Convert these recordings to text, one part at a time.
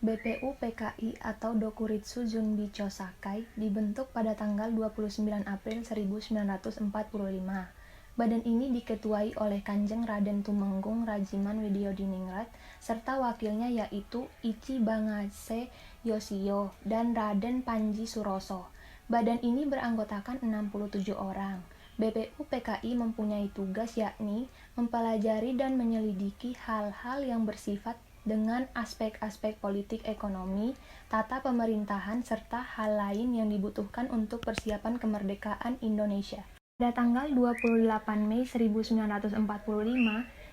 BPUPKI atau Dokuritsu Junbi Chosakai dibentuk pada tanggal 29 April 1945. Badan ini diketuai oleh Kanjeng Raden Tumenggung Rajiman Widyodiningrat serta wakilnya yaitu Ichi Bangase Yoshio dan Raden Panji Suroso. Badan ini beranggotakan 67 orang. BPUPKI mempunyai tugas yakni mempelajari dan menyelidiki hal-hal yang bersifat dengan aspek-aspek politik ekonomi, tata pemerintahan, serta hal lain yang dibutuhkan untuk persiapan kemerdekaan Indonesia. Pada tanggal 28 Mei 1945,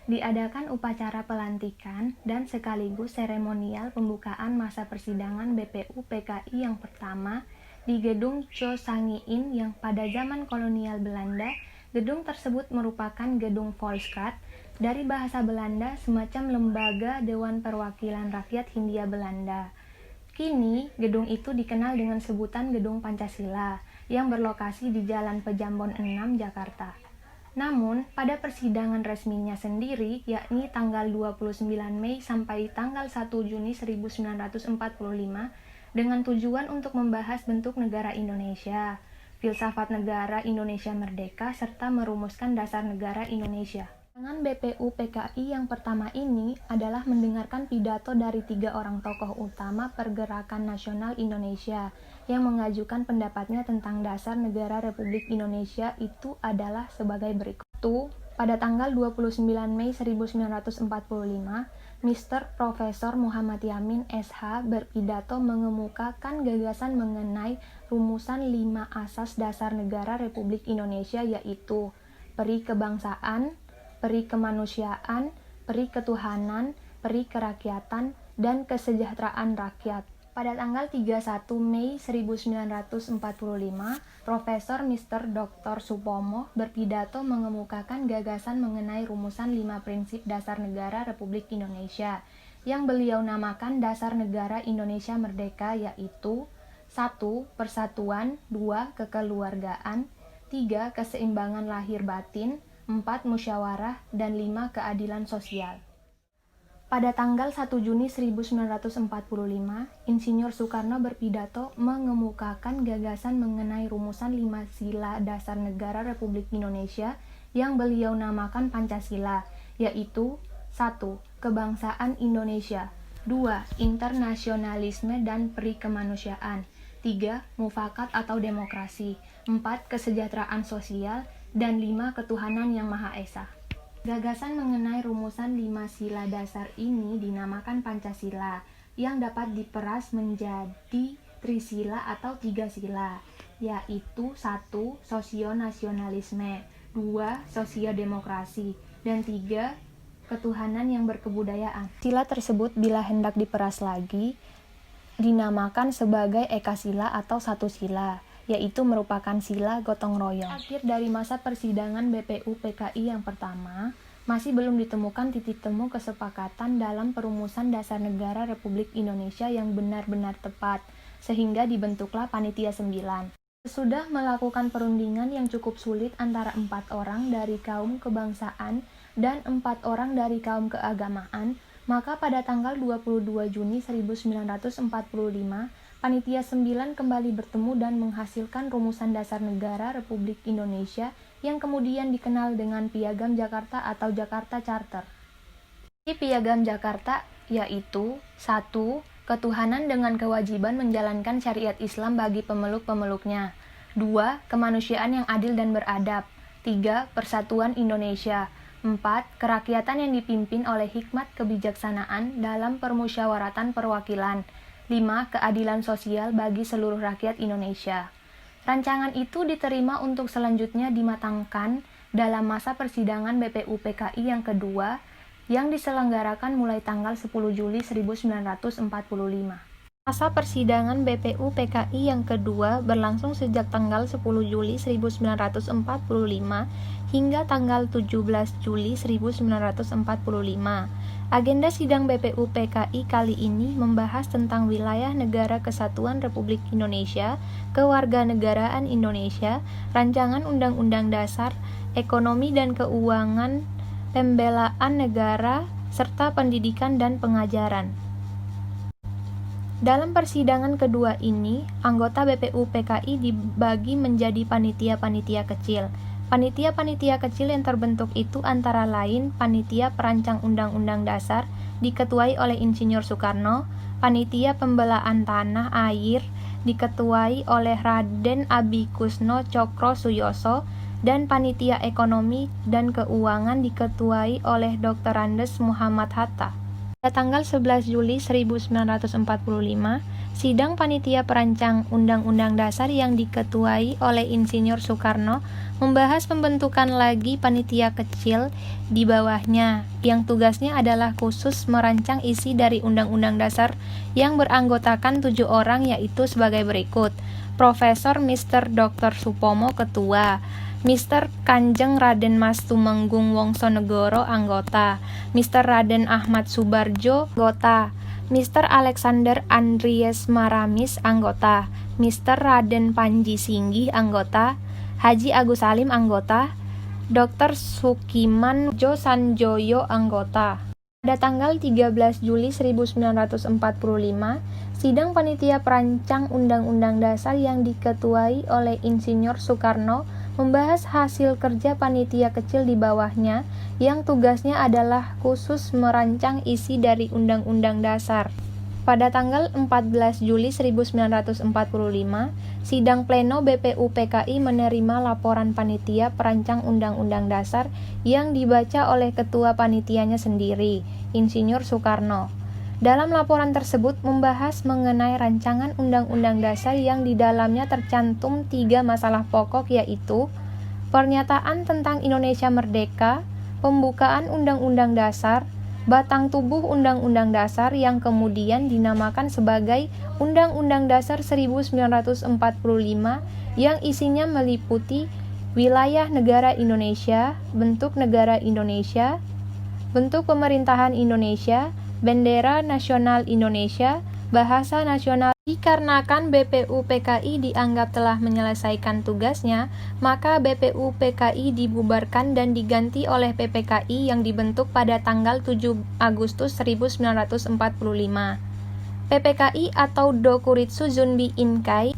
diadakan upacara pelantikan dan sekaligus seremonial pembukaan masa persidangan BPUPKI yang pertama di Gedung Chosangiin yang pada zaman kolonial Belanda. Gedung tersebut merupakan gedung Volksraad, dari bahasa Belanda semacam lembaga Dewan Perwakilan Rakyat Hindia Belanda. Kini, gedung itu dikenal dengan sebutan Gedung Pancasila yang berlokasi di Jalan Pejambon 6, Jakarta. Namun, pada persidangan resminya sendiri, yakni tanggal 29 Mei sampai tanggal 1 Juni 1945, dengan tujuan untuk membahas bentuk negara Indonesia, filsafat negara Indonesia merdeka, serta merumuskan dasar negara Indonesia. Tantangan BPUPKI yang pertama ini adalah mendengarkan pidato dari 3 orang tokoh utama pergerakan nasional Indonesia yang mengajukan pendapatnya tentang dasar negara Republik Indonesia itu adalah sebagai berikut. Pada tanggal 29 Mei 1945, Mr. Profesor Muhammad Yamin SH berpidato mengemukakan gagasan mengenai rumusan 5 asas dasar negara Republik Indonesia yaitu peri kebangsaan, peri kemanusiaan, peri ketuhanan, peri kerakyatan, dan kesejahteraan rakyat. Pada tanggal 31 Mei 1945, Profesor Mr. Dr. Supomo berpidato mengemukakan gagasan mengenai rumusan 5 prinsip dasar negara Republik Indonesia yang beliau namakan Dasar Negara Indonesia Merdeka yaitu 1. Persatuan, 2. Kekeluargaan, 3. Keseimbangan lahir batin, 4. Musyawarah, dan 5. Keadilan sosial. Pada tanggal 1 Juni 1945, Insinyur Soekarno berpidato mengemukakan gagasan mengenai rumusan 5 sila dasar negara Republik Indonesia yang beliau namakan Pancasila, yaitu 1. Kebangsaan Indonesia, 2. Internasionalisme dan peri kemanusiaan, 3. Mufakat atau demokrasi, 4. Kesejahteraan sosial, dan 5. Ketuhanan yang Maha Esa. Gagasan mengenai rumusan 5 sila dasar ini dinamakan Pancasila, yang dapat diperas menjadi trisila atau 3 sila, yaitu 1. Sosionasionalisme, 2. Sosiodemokrasi, dan 3. Ketuhanan yang berkebudayaan. Sila tersebut bila hendak diperas lagi, dinamakan sebagai ekasila atau 1 sila, yaitu merupakan sila gotong royong. Akhir dari masa persidangan BPUPKI yang pertama, masih belum ditemukan titik temu kesepakatan dalam perumusan dasar negara Republik Indonesia yang benar-benar tepat, sehingga dibentuklah Panitia 9. Sesudah melakukan perundingan yang cukup sulit antara 4 orang dari kaum kebangsaan dan 4 orang dari kaum keagamaan, maka pada tanggal 22 Juni 1945, Panitia 9 kembali bertemu dan menghasilkan rumusan dasar negara Republik Indonesia yang kemudian dikenal dengan Piagam Jakarta atau Jakarta Charter. Di Piagam Jakarta yaitu 1. Ketuhanan dengan kewajiban menjalankan syariat Islam bagi pemeluk-pemeluknya, 2. Kemanusiaan yang adil dan beradab, 3. Persatuan Indonesia, 4. Kerakyatan yang dipimpin oleh hikmat kebijaksanaan dalam permusyawaratan perwakilan, 5. Keadilan sosial bagi seluruh rakyat Indonesia. Rancangan itu diterima untuk selanjutnya dimatangkan dalam masa persidangan BPUPKI yang kedua yang diselenggarakan mulai tanggal 10 Juli 1945. Masa persidangan BPUPKI yang kedua berlangsung sejak tanggal 10 Juli 1945 hingga tanggal 17 Juli 1945. Agenda sidang BPUPKI kali ini membahas tentang wilayah negara kesatuan Republik Indonesia, kewarganegaraan Indonesia, rancangan Undang-Undang Dasar, ekonomi dan keuangan, pembelaan negara, serta pendidikan dan pengajaran. Dalam persidangan kedua ini, anggota BPUPKI dibagi menjadi panitia-panitia kecil. Panitia-panitia kecil yang terbentuk itu antara lain Panitia Perancang Undang-Undang Dasar diketuai oleh Insinyur Soekarno, Panitia Pembelaan Tanah Air diketuai oleh Raden Abikusno Cokro Suyoso, dan Panitia Ekonomi dan Keuangan diketuai oleh Dr. Andes Muhammad Hatta. Pada tanggal 11 Juli 1945, sidang Panitia Perancang Undang-Undang Dasar yang diketuai oleh Insinyur Soekarno membahas pembentukan lagi panitia kecil di bawahnya, yang tugasnya adalah khusus merancang isi dari Undang-Undang Dasar yang beranggotakan 7 orang, yaitu sebagai berikut: Profesor Mr. Dr. Supomo Ketua, Mr. Kanjeng Raden Mas Tumenggung Wongsonegoro anggota, Mr. Raden Ahmad Subarjo anggota, Mr. Alexander Andries Maramis anggota, Mr. Raden Panji Singgih anggota, Haji Agus Salim anggota, Dr. Sukiman Jo Sanjoyo anggota. Pada tanggal 13 Juli 1945, sidang Panitia Perancang Undang-Undang Dasar yang diketuai oleh Insinyur Soekarno membahas hasil kerja panitia kecil di bawahnya yang tugasnya adalah khusus merancang isi dari Undang-Undang Dasar. Pada tanggal 14 Juli 1945, sidang pleno BPUPKI menerima laporan Panitia Perancang Undang-Undang Dasar yang dibaca oleh ketua panitianya sendiri, Insinyur Soekarno. Dalam laporan tersebut membahas mengenai rancangan Undang-Undang Dasar yang di dalamnya tercantum 3 masalah pokok, yaitu pernyataan tentang Indonesia Merdeka, pembukaan Undang-Undang Dasar, batang tubuh Undang-Undang Dasar yang kemudian dinamakan sebagai Undang-Undang Dasar 1945 yang isinya meliputi wilayah negara Indonesia, bentuk negara Indonesia, bentuk pemerintahan Indonesia, bendera nasional Indonesia, bahasa nasional. Dikarenakan BPUPKI dianggap telah menyelesaikan tugasnya, maka BPUPKI dibubarkan dan diganti oleh PPKI yang dibentuk pada tanggal 7 Agustus 1945. PPKI atau Dokuritsu Zunbi Inkai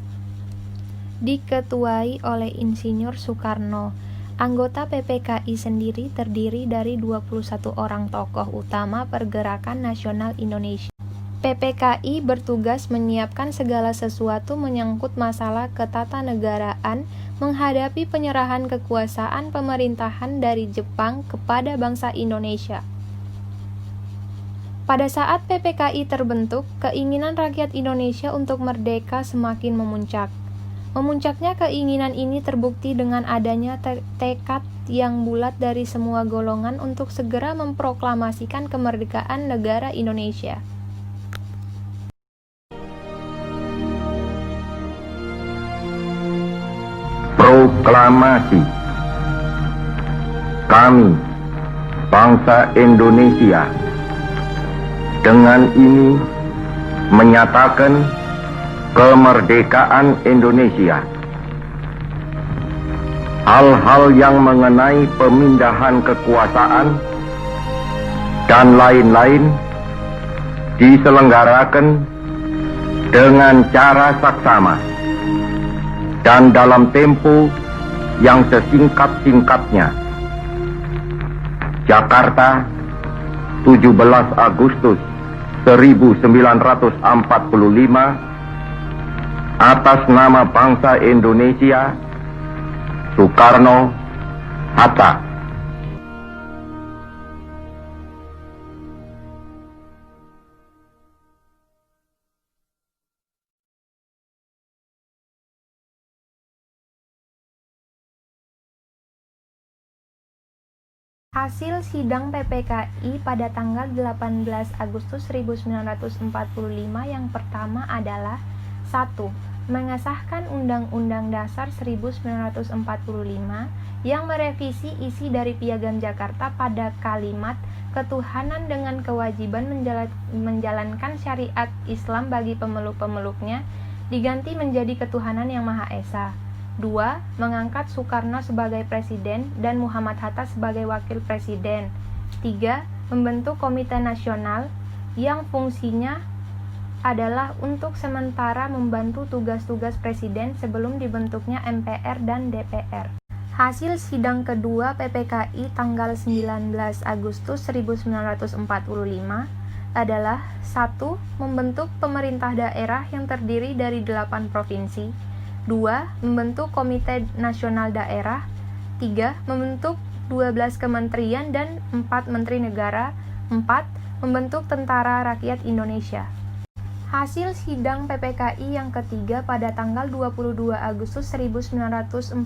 diketuai oleh Insinyur Soekarno. Anggota PPKI sendiri terdiri dari 21 orang tokoh utama Pergerakan Nasional Indonesia. PPKI bertugas menyiapkan segala sesuatu menyangkut masalah ketatanegaraan menghadapi penyerahan kekuasaan pemerintahan dari Jepang kepada bangsa Indonesia. Pada saat PPKI terbentuk, keinginan rakyat Indonesia untuk merdeka semakin memuncak. Memuncaknya keinginan ini terbukti dengan adanya tekad yang bulat dari semua golongan untuk segera memproklamasikan kemerdekaan negara Indonesia. Proklamasi. Kami, bangsa Indonesia, dengan ini menyatakan kemerdekaan Indonesia. Hal-hal yang mengenai pemindahan kekuasaan dan lain-lain diselenggarakan dengan cara saksama dan dalam tempo yang sesingkat-singkatnya. Jakarta, 17 Agustus 1945, atas nama bangsa Indonesia, Soekarno Hatta. Hasil sidang PPKI pada tanggal 18 Agustus 1945 yang pertama adalah 1. Mengesahkan Undang-Undang Dasar 1945 yang merevisi isi dari Piagam Jakarta pada kalimat ketuhanan dengan kewajiban menjalankan syariat Islam bagi pemeluk-pemeluknya diganti menjadi ketuhanan yang Maha Esa. 2. Mengangkat Soekarno sebagai presiden dan Muhammad Hatta sebagai wakil presiden. 3. Membentuk komite nasional yang fungsinya adalah untuk sementara membantu tugas-tugas Presiden sebelum dibentuknya MPR dan DPR. Hasil sidang kedua PPKI tanggal 19 Agustus 1945 adalah 1. Membentuk pemerintah daerah yang terdiri dari 8 provinsi. 2. Membentuk Komite Nasional Daerah. 3. Membentuk 12 kementerian dan 4 menteri negara. 4. Membentuk Tentara Rakyat Indonesia. Hasil sidang PPKI yang ketiga pada tanggal 22 Agustus 1945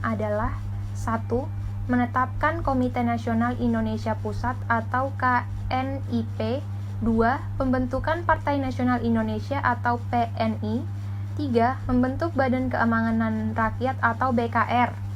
adalah 1. Menetapkan Komite Nasional Indonesia Pusat atau KNIP. 2. Pembentukan Partai Nasional Indonesia atau PNI. 3. Membentuk Badan Keamanan Rakyat atau BKR.